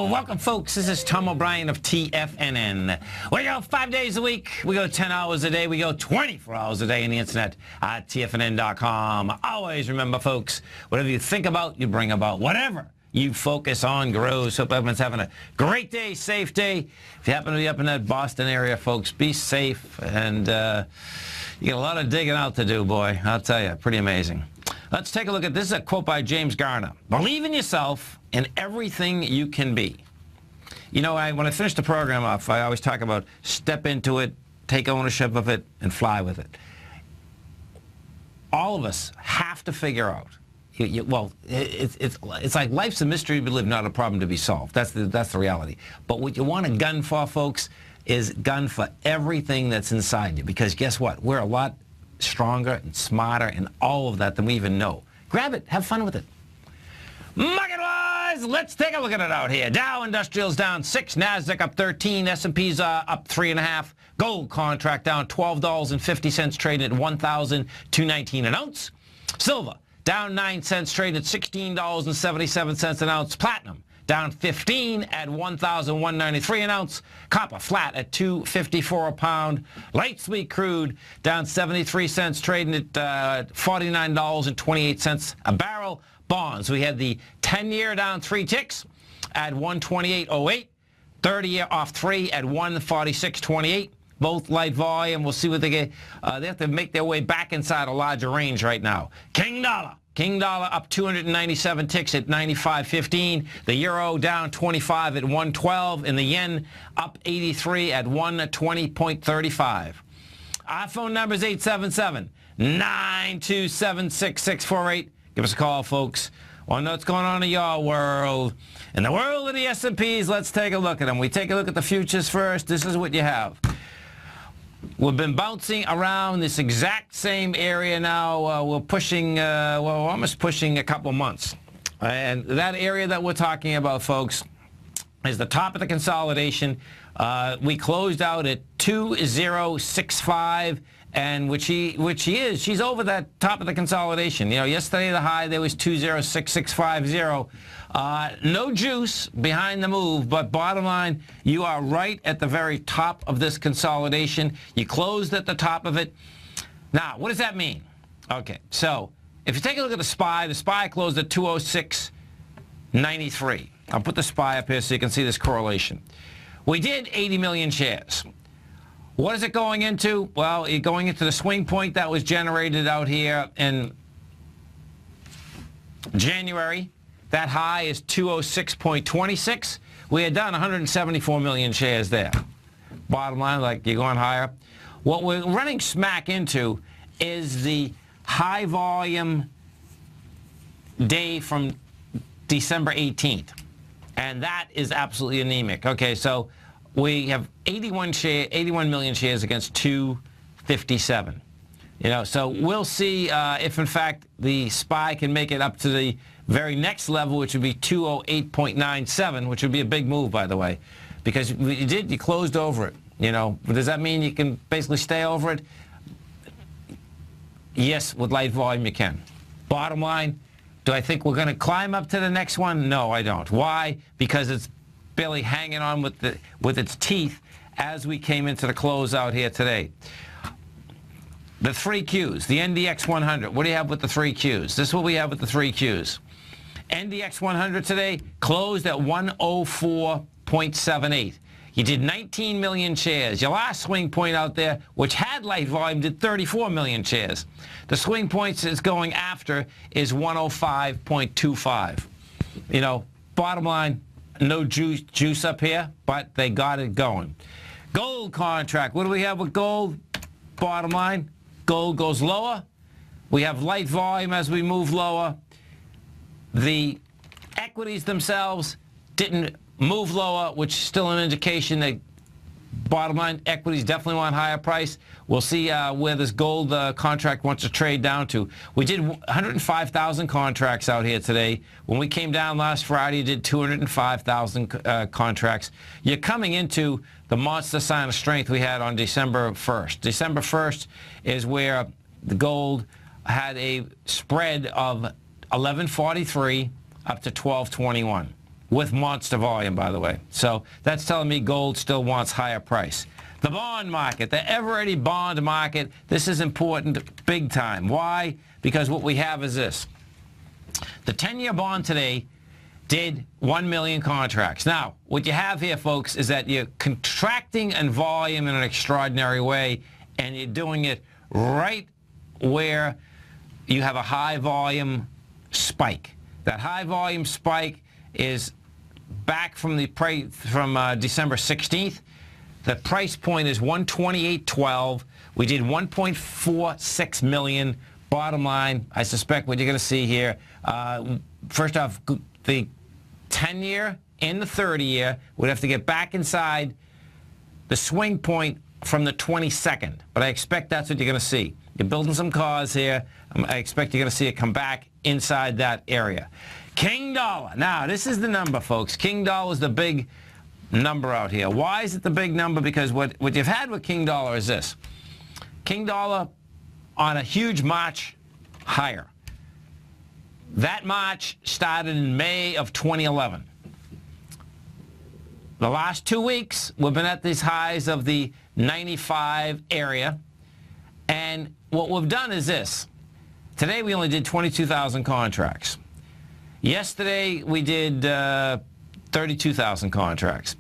Welcome, folks. This is Tom O'Brien of TFNN. We go 5 days a week. We go 10 hours a day. We go 24 hours a day on the internet at TFNN.com. Always remember, folks, whatever you think about, you bring about. Whatever you focus on grows. Hope everyone's having a great day, safe day. If you happen to be up in that Boston area, folks, be safe. And you got a lot of digging out to do, boy. I'll tell you, pretty amazing. Let's take a look at this. Is a quote by James Garner. Believe in yourself and everything you can be. You know, when I finish the program off, I always talk about step into it, take ownership of it, and fly with it. All of us have to figure out. Well, it's like life's a mystery to be lived, not a problem to be solved. That's the reality. But what you want a gun for, folks, is gun for everything that's inside you. Because guess what? We're a lot stronger and smarter and all of that than we even know. Grab it. Have fun with it. Market-wise, let's take a look at it out here. Dow Industrial's down 6, NASDAQ up 13, S&P's up 3.5. Gold contract down $12.50, trading at $1,219 an ounce. Silver down 9 cents, trading at $16.77 an ounce. Platinum down 15 at $1,193 an ounce. Copper flat at $2.54 a pound. Light sweet crude down 73 cents, trading at $49.28 a barrel. Bonds, we had the 10-year down 3 ticks at 128.08. 30-year off 3 at 146.28. Both light volume. We'll see what they get. They have to make their way back inside a larger range right now. King dollar up 297 ticks at 95.15. The euro down 25 at 112, and the yen up 83 at 120.35. Our phone number is 877-927-6648. Give us a call, folks. Want to know what's going on in your world. In the world of the S&Ps, let's take a look at them. We take a look at the futures first. This is what you have. We've been bouncing around this exact same area now. We're pushing, well, almost pushing a couple months. And that area that we're talking about, folks, is the top of the consolidation. We closed out at 2065, and which she is. She's over that top of the consolidation. You know, yesterday the high there was 206650. No juice behind the move, but bottom line, you are right at the very top of this consolidation. You closed at the top of it. Now, what does that mean? Okay, so if you take a look at the SPY closed at 206.93. I'll put the SPY up here so you can see this correlation. We did 80 million shares. What is it going into? Well, it's going into the swing point that was generated out here in January. That high is 206.26. We had done 174 million shares there. Bottom line, like you're going higher. What we're running smack into is the high volume day from December 18th. And that is absolutely anemic. Okay, so we have 81 million shares against 257. You know, so we'll see if, in fact, the SPY can make it up to the very next level, which would be 208.97, which would be a big move, by the way, because you closed over it. You know, does that mean you can basically stay over it? Yes, with light volume you can. Bottom line, do I think we're going to climb up to the next one? No, I don't. Why? Because it's barely hanging on with its teeth as we came into the close out here today. The 3 Qs, the NDX 100. What do you have with the 3 Qs? This is what we have with the 3 Qs. NDX 100 today closed at 104.78. You did 19 million shares. Your last swing point out there, which had light volume, did 34 million shares. The swing points it's going after is 105.25. You know, bottom line, no juice up here, but they got it going. Gold contract. What do we have with gold? Bottom line, gold goes lower. We have light volume as we move lower. The equities themselves didn't move lower, which is still an indication that, bottom line, equities definitely want higher price. We'll see where this gold contract wants to trade down to. We did 105,000 contracts out here today. When we came down last Friday, you did 205,000 contracts. You're coming into the monster sign of strength we had on December 1st. December 1st is where the gold had a spread of 1143 up to 1221. with monster volume, by the way. So that's telling me gold still wants higher price. The bond market, the ever-ready bond market, this is important big time. Why? Because what we have is this. The 10-year bond today did 1 million contracts. Now, what you have here, folks, is that you're contracting in volume in an extraordinary way, and you're doing it right where you have a high volume spike. That high volume spike is back from the December 16th. The price point is 128.12. We did 1.46 million. Bottom line, I suspect what you're going to see here, first off, the 10-year and the 30-year would have to get back inside the swing point from the 22nd. But I expect that's what you're going to see. You're building some cars here. I expect you're going to see it come back inside that area. King dollar. Now, this is the number, folks. King dollar is the big number out here. Why is it the big number? Because what you've had with King dollar is this. King dollar on a huge march higher. That march started in May of 2011. The last 2 weeks, we've been at these highs of the 95 area. And what we've done is this. Today, we only did 22,000 contracts. Yesterday, we did 32,000 contracts.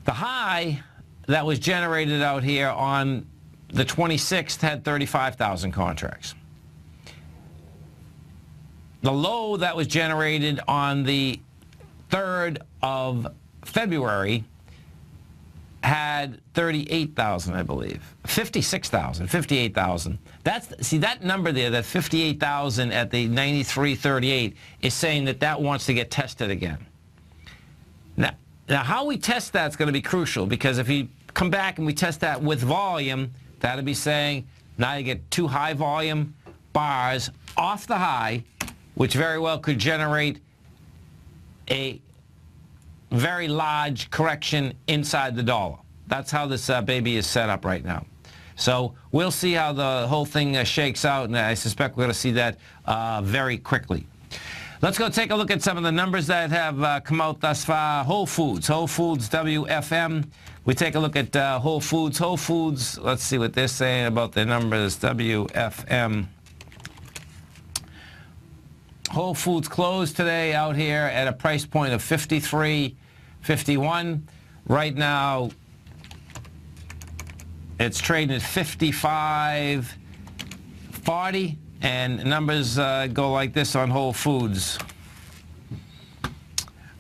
The high that was generated out here on the 26th had 35,000 contracts. The low that was generated on the 3rd of February had 38,000, I believe. 56,000, 58,000. See, that number there, that 58,000 at the 93.38 is saying that that wants to get tested again. Now how we test that is going to be crucial, because if you come back and we test that with volume, that'll be saying now you get two high volume bars off the high, which very well could generate a very large correction inside the dollar. That's how this baby is set up right now. So we'll see how the whole thing shakes out, and I suspect we're going to see that very quickly. Let's go take a look at some of the numbers that have come out thus far. Whole Foods WFM. We take a look at Whole Foods. Whole Foods, let's see what they're saying about their numbers. WFM. Whole Foods closed today out here at a price point of $53.51. Right now, it's trading at $55.40, and numbers go like this on Whole Foods.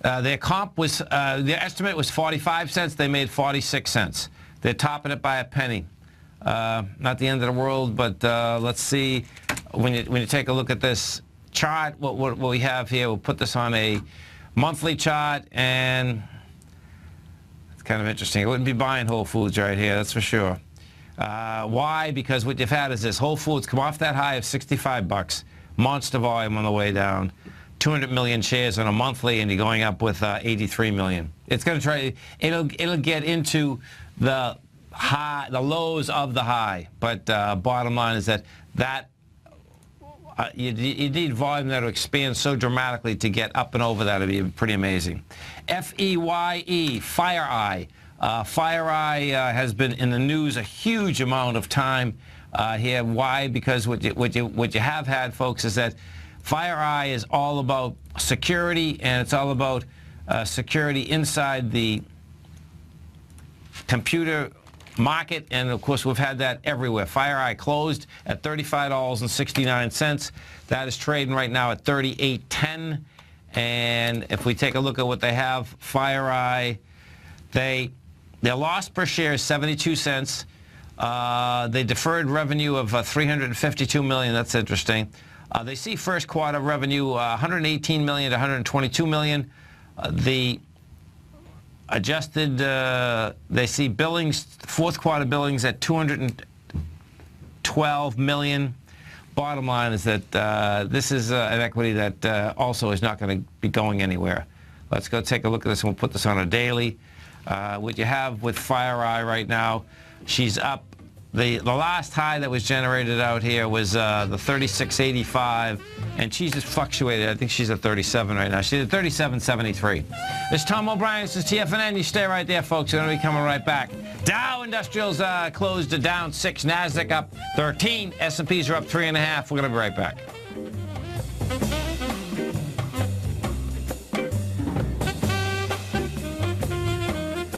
Their comp was, their estimate was 45 cents. They made 46 cents. They're topping it by a penny. Not the end of the world, but let's see. When you take a look at this chart, what we have here, we'll put this on a monthly chart, and it's kind of interesting. I wouldn't be buying Whole Foods right here, that's for sure. Why? Because what you've had is this. Whole Foods come off that high of 65 bucks, monster volume on the way down, 200 million shares on a monthly, and you're going up with 83 million. It's going to try, it'll get into the high, the lows of the high, but bottom line is that you need volume that will expand so dramatically to get up and over that. It'd be pretty amazing. FEYE, FireEye. FireEye has been in the news a huge amount of time here. Why? Because what you have had, folks, is that FireEye is all about security, and it's all about security inside the computer market, and of course we've had that everywhere. FireEye closed at $35.69. That is trading right now at $38.10. And if we take a look at what they have, FireEye, their loss per share is 72 cents. They deferred revenue of $352 million. That's interesting. They see first quarter revenue $118 million to $122 million. The adjusted, they see billings, fourth quarter billings at $212 million. Bottom line is that this is an equity that also is not going to be going anywhere. Let's go take a look at this, and we'll put this on a daily. What you have with FireEye right now, she's up The last high that was generated out here was the 36.85, and she's just fluctuated. I think she's at 37 right now. She's at 37.73. This is Tom O'Brien. This is TFNN. You stay right there, folks. We're going to be coming right back. Dow Industrials closed down 6. NASDAQ up 13. S&Ps are up 3.5. We're going to be right back.